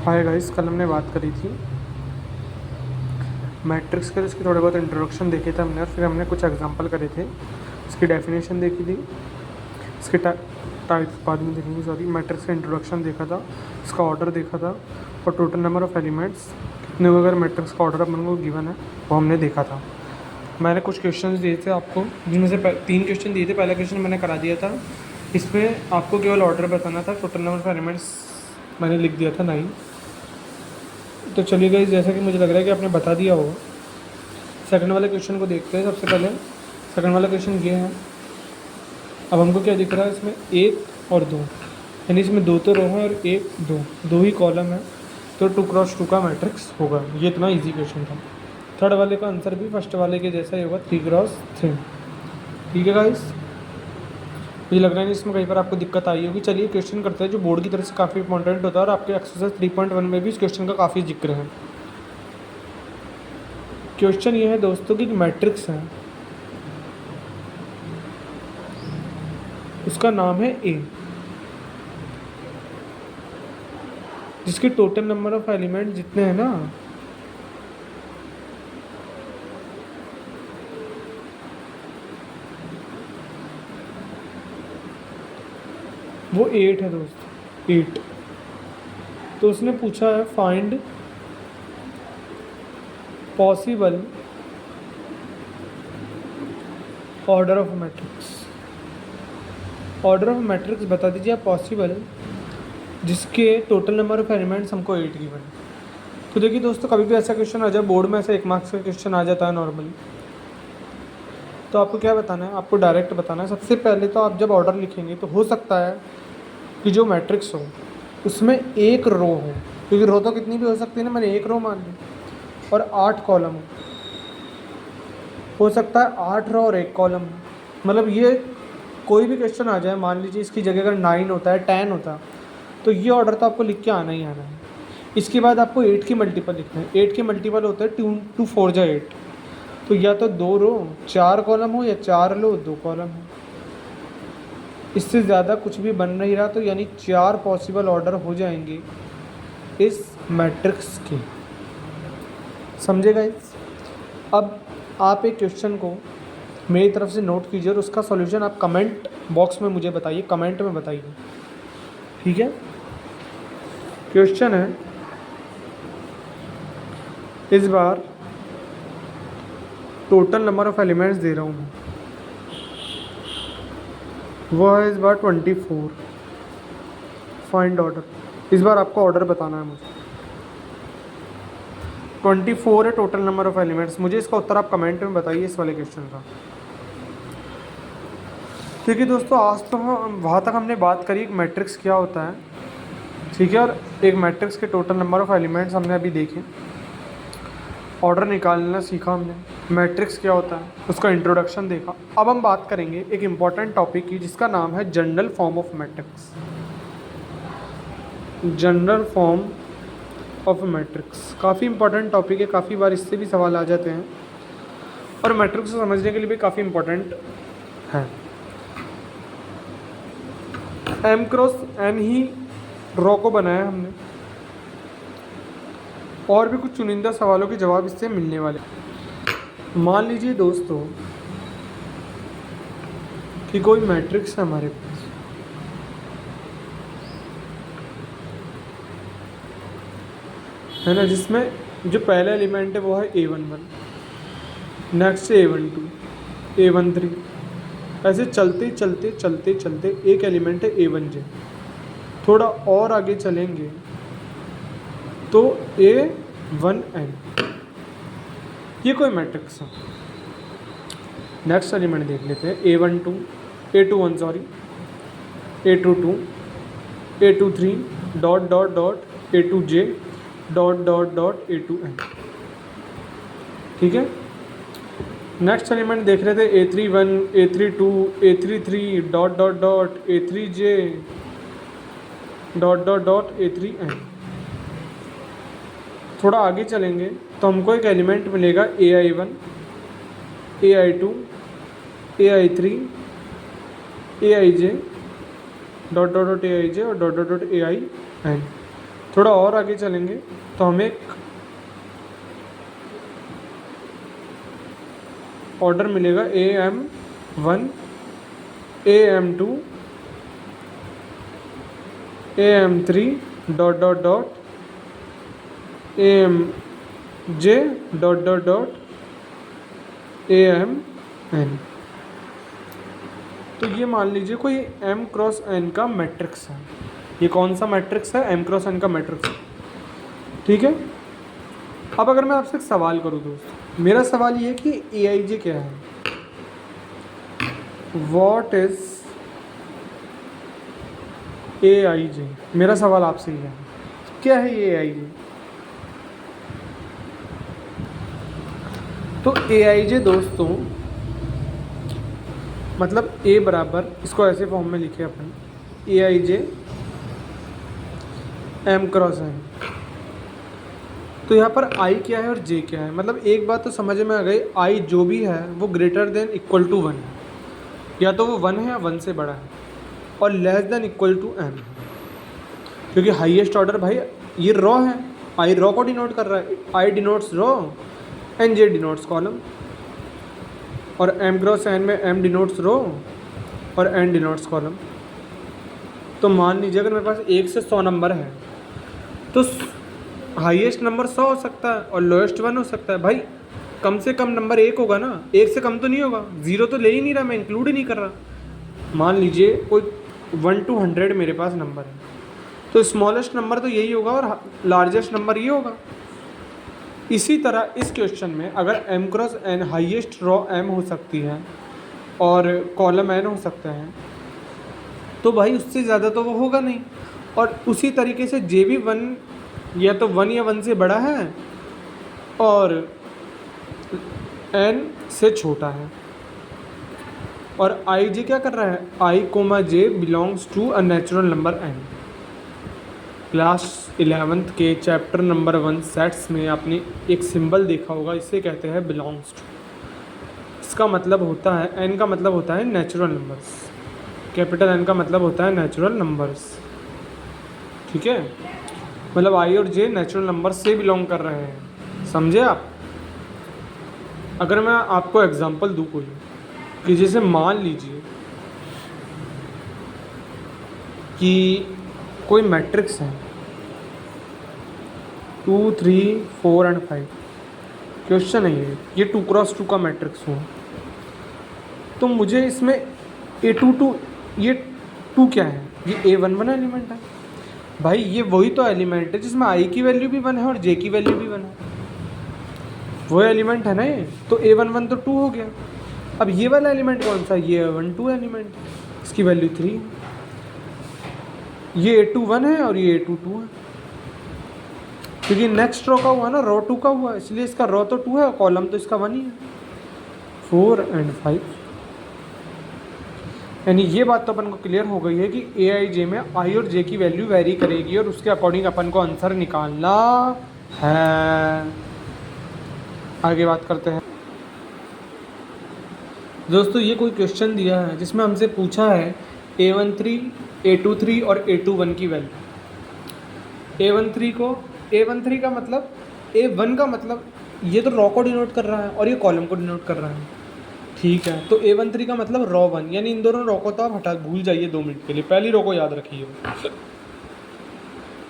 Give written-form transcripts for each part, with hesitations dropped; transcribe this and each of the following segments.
Hi guys, कल हमने बात करी थी मैट्रिक्स के, इसके थोड़े बहुत इंट्रोडक्शन देखे थे हमने और फिर हमने कुछ एग्जांपल करे थे। इसकी डेफिनेशन देखी थी, इसके टाइप्स बाद में देखेंगे। सॉरी, मैट्रिक्स का इंट्रोडक्शन देखा था, इसका ऑर्डर देखा था और टोटल नंबर ऑफ एलिमेंट्स कितने होगा अगर मैट्रिक्स का ऑर्डर अपन को गिवन है वो हमने देखा था। मैंने कुछ क्वेश्चन दिए थे आपको, जिनमें से 3 क्वेश्चन दिए थे। पहला क्वेश्चन मैंने करा दिया था, इसमें आपको केवल ऑर्डर बताना था। टोटल नंबर ऑफ एलिमेंट्स मैंने लिख दिया था 9। तो चलिए गाइस, जैसा कि मुझे लग रहा है कि आपने बता दिया होगा। सेकंड वाले क्वेश्चन को देखते हैं। सबसे पहले सेकंड वाला क्वेश्चन ये है। अब हमको क्या दिख रहा है, इसमें 1 और 2, यानी इसमें 2 तो रो है और 1 2 ही कॉलम है, तो 2x2 का मैट्रिक्स होगा। ये इतना ईजी क्वेश्चन था। थर्ड वाले का आंसर भी फर्स्ट वाले के जैसा ही होगा, 3x3। ठीक है गाइस, मुझे लग रहा है इसमें कहीं पर आपको दिक्कत आई होगी। चलिए क्वेश्चन करते हैं, जो बोर्ड की तरफ से काफ़ी इंपॉर्टेंट होता है और आपके एक्सरसाइज 3.1 में भी इस क्वेश्चन का काफ़ी जिक्र है। क्वेश्चन ये है दोस्तों कि मैट्रिक्स है, उसका नाम है ए, जिसके टोटल नंबर ऑफ एलिमेंट जितने हैं ना, वो 8 है दोस्त, 8। तो उसने पूछा है find possible order of matrix. Order of matrix बता दीजिए आप पॉसिबल जिसके टोटल नंबर ऑफ एलिमेंट्स हमको 8 गिवन है। तो देखिए दोस्तों, कभी भी ऐसा क्वेश्चन आ जाए बोर्ड में, ऐसा 1 मार्क्स का क्वेश्चन आ जाता है नॉर्मली, तो आपको क्या बताना है, आपको डायरेक्ट बताना है। सबसे पहले तो आप जब ऑर्डर लिखेंगे तो हो सकता है कि जो मैट्रिक्स हो उसमें 1 रो हो, क्योंकि रो तो कितनी भी हो सकती है ना, मैंने 1 रो मान ली, और 8 कॉलम हो सकता है 8 रो और 1 कॉलम। मतलब ये कोई भी क्वेश्चन आ जाए, मान लीजिए इसकी जगह अगर 9 होता है, 10 होता है, तो ये ऑर्डर तो आपको लिख के आना ही आना है। इसके बाद आपको 8 की मल्टीपल लिखना है। 8 के मल्टीपल होता है 2 4 जा 8, तो या तो 2 रो 4 कॉलम हो या 4 रो 2 कॉलम हो। इससे ज़्यादा कुछ भी बन नहीं रहा, तो यानी 4 पॉसिबल ऑर्डर हो जाएंगे इस मैट्रिक्स के। समझे गाइस? अब आप एक क्वेश्चन को मेरी तरफ से नोट कीजिए और उसका सॉल्यूशन आप कमेंट बॉक्स में मुझे बताइए, कमेंट में बताइए। ठीक है? क्वेश्चन है, इस बार टोटल नंबर ऑफ एलिमेंट्स दे रहा हूँ मैं, वो है इस बार 24। Find order. इस बार आपको ऑर्डर बताना है मुझे। 24 है टोटल नंबर ऑफ एलिमेंट्स। मुझे इसका उत्तर आप कमेंट में बताइए इस वाले क्वेश्चन का। देखिए दोस्तों, आज तो हम वहाँ तक हमने बात करी एक मैट्रिक्स क्या होता है, ठीक है, और एक मैट्रिक्स के टोटल नंबर ऑफ एलिमेंट्स हमने अभी देखे। ऑर्डर निकालना सीखा हमने, मैट्रिक्स क्या होता है उसका इंट्रोडक्शन देखा। अब हम बात करेंगे एक इम्पॉर्टेंट टॉपिक की, जिसका नाम है general form of matrix. General form of matrix काफ़ी इंपॉर्टेंट टॉपिक है, काफ़ी बार इससे भी सवाल आ जाते हैं और मैट्रिक्स को समझने के लिए भी काफ़ी इंपॉर्टेंट है। M क्रॉस N ही रॉ को बनाया हमने, और भी कुछ चुनिंदा सवालों के जवाब इससे मिलने वाले। मान लीजिए दोस्तों कि कोई मैट्रिक्स है हमारे पास, है ना, जिसमें जो पहला एलिमेंट है वो है A11, नेक्स्ट है A12, A13, ऐसे चलते चलते चलते चलते एक एलिमेंट है A1J। थोड़ा और आगे चलेंगे तो A1N, ये कोई मैट्रिक्स है। नेक्स्ट एलिमेंट देख लेते हैं, A12, A21 sorry, A22, A23 dot dot dot A2J dot dot dot A2N। ठीक है, नेक्स्ट एलिमेंट देख रहे थे A31, A32, A33 dot dot dot A3J dot dot dot A3N। थोड़ा आगे चलेंगे तो हमको एक एलिमेंट मिलेगा AI1, AI2, AI3, AIJ dot dot dot AIJ और डॉट डॉट डॉट AIN। थोड़ा और आगे चलेंगे तो हमें एक ऑर्डर मिलेगा AM1 AM2 AM3 dot dot dot AMJ dot dot dot AMN। तो ये मान लीजिए कोई M क्रॉस N का मैट्रिक्स है। ये कौन सा मैट्रिक्स है? M क्रॉस N का मैट्रिक्स। ठीक है। अब अगर मैं आपसे एक सवाल करूँ दोस्त, मेरा सवाल ये है कि AIJ क्या है? What is AIJ? मेरा सवाल आपसे ये है, क्या है ये AIJ? तो AIJ दोस्तों मतलब A बराबर, इसको ऐसे फॉर्म में लिखे अपन, AIJ M क्रॉस N। तो यहाँ पर I क्या है और J क्या है? मतलब एक बात तो समझ में आ गई, I जो भी है वो ग्रेटर देन इक्वल टू 1 है, या तो वो 1 है या 1 से बड़ा है, और less than equal to M है। क्योंकि हाईएस्ट ऑर्डर भाई ये रॉ है, I रॉ को डिनोट कर रहा है, I denotes raw and J denotes column, और M क्रॉस N में M डिनोट्स रो और N डिनोट्स कॉलम। तो मान लीजिए अगर मेरे पास 1 से 100 नंबर है तो हाईएस्ट नंबर 100 हो सकता है और लोएस्ट 1 हो सकता है। भाई कम से कम नंबर 1 होगा ना, 1 से कम तो नहीं होगा, 0 तो ले ही नहीं रहा, मैं इंक्लूड ही नहीं कर रहा। मान लीजिए कोई 1 to 100 मेरे पास नंबर है, तो स्मॉलेस्ट नंबर तो यही होगा और लार्जेस्ट नंबर ये होगा। इसी तरह इस क्वेश्चन में अगर M cross N highest raw M हो सकती है और कॉलम N हो सकता है, तो भाई उससे ज़्यादा तो वो होगा नहीं। और उसी तरीके से J भी 1 या तो 1 या 1 से बड़ा है और N से छोटा है। और IJ क्या कर रहा है? I, J belongs to a natural number N। Class 11th के चैप्टर नंबर 1 सेट्स में आपने एक सिंबल देखा होगा, इसे कहते हैं बिलोंग्स टू। इसका मतलब होता है, N का मतलब होता है नेचुरल नंबर्स, कैपिटल N का मतलब होता है नेचुरल नंबर्स। ठीक है, मतलब I और J नेचुरल नंबर से बिलोंग कर रहे हैं, समझे आप? अगर मैं आपको एग्जांपल दूँ कोई, कि जैसे मान लीजिए कि कोई मैट्रिक्स है 2 3 4 एंड 5। क्वेश्चन है ये 2 क्रॉस 2 का मैट्रिक्स हो, तो मुझे इसमें A22 ये 2 क्या है? ये A11 एलिमेंट है। भाई ये वही तो एलिमेंट है जिसमें I की वैल्यू भी 1 है और J की वैल्यू भी 1 है, वो एलिमेंट है ना ये। तो A11 तो 2 हो गया। अब ये वाला एलिमेंट कौन सा? ये A12 एलिमेंट, इसकी वैल्यू 3 है। ये A21 है और ये A22 है, क्योंकि नेक्स्ट रो का हुआ ना, रो 2 का हुआ, इसलिए इसका रो तो 2 है और कॉलम तो इसका 1 ही है। 4 एंड 5, यानी ये बात तो अपन को क्लियर हो गई है कि AIJ में I और J की वैल्यू वेरी करेगी और उसके अकॉर्डिंग अपन को आंसर निकालना है। आगे बात करते हैं दोस्तों। ये कोई क्वेश्चन दिया है जिसमें हमसे पूछा है A13, A23 और A21 की वैल्यू। A13 का मतलब, A1 का मतलब ये तो रॉ को डिनोट कर रहा है और ये कॉलम को डिनोट कर रहा है। ठीक है, तो A13 का मतलब रॉ 1, यानी इन दोनों रॉ को तो आप हटा भूल जाइए 2 मिनट के लिए, पहली रॉ को याद रखिए।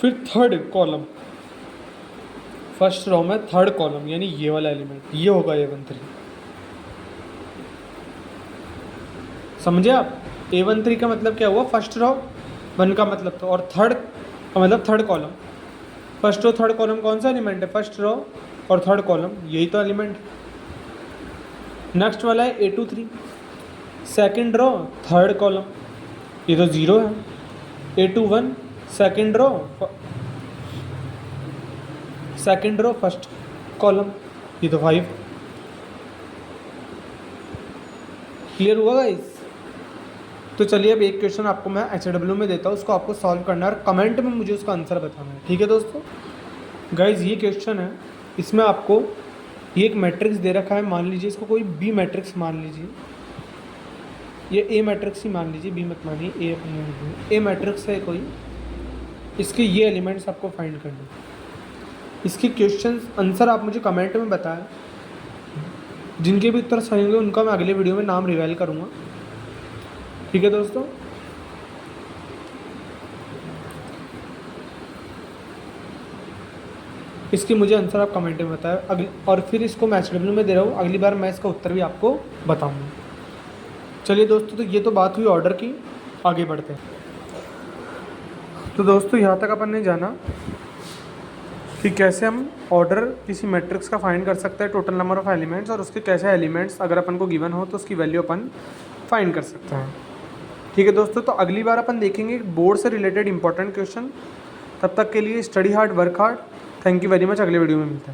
फिर थर्ड कॉलम, फर्स्ट रॉ में थर्ड कॉलम यानी ये वाला एलिमेंट, ये होगा A13। समझे आप? A13 का मतलब क्या हुआ? फर्स्ट रॉ 1 का मतलब था, और थर्ड का मतलब third column. First row third column कौन सा एलिमेंट है? फर्स्ट रो और थर्ड कॉलम, यही तो एलिमेंट है। नेक्स्ट वाला है A23, second row third column, ये तो 0 है। A21 second row first column, ये तो 5। क्लियर हुआ गाइस? तो चलिए अब एक क्वेश्चन आपको मैं HW में देता हूँ, उसको आपको सॉल्व करना है और कमेंट में मुझे उसका आंसर बताना है। ठीक है दोस्तों? गाइस ये क्वेश्चन है, इसमें आपको ये एक मैट्रिक्स दे रखा है, मान लीजिए इसको कोई B मैट्रिक्स मान लीजिए, ये A मैट्रिक्स ही मान लीजिए, B मत मानिए, A मैट्रिक्स है कोई। इसके ये एलिमेंट्स आपको फाइंड करने। इसके क्वेश्चन आंसर आप मुझे कमेंट में बताएं, जिनके भी उत्तर सही होंगे उनका मैं अगले वीडियो में नाम रिवील करूँगा। ठीक है दोस्तों, इसके मुझे आंसर आप कमेंट में बताएं अगली, और फिर इसको मैं HW में दे रहा हूँ, अगली बार मैं इसका उत्तर भी आपको बताऊँगा। चलिए दोस्तों, तो ये तो बात हुई ऑर्डर की, आगे बढ़ते हैं। तो दोस्तों यहाँ तक अपन ने जाना कि कैसे हम ऑर्डर किसी मैट्रिक्स का फाइंड कर सकते हैं, टोटल नंबर ऑफ एलिमेंट्स, और उसके कैसे एलिमेंट्स अगर अपन को गिवन हो तो उसकी वैल्यू अपन फाइंड कर सकते हैं। ठीक है दोस्तों, तो अगली बार अपन देखेंगे बोर्ड से रिलेटेड इंपॉर्टेंट क्वेश्चन। तब तक के लिए study hard, work hard. Thank you very much. अगले वीडियो में मिलते हैं।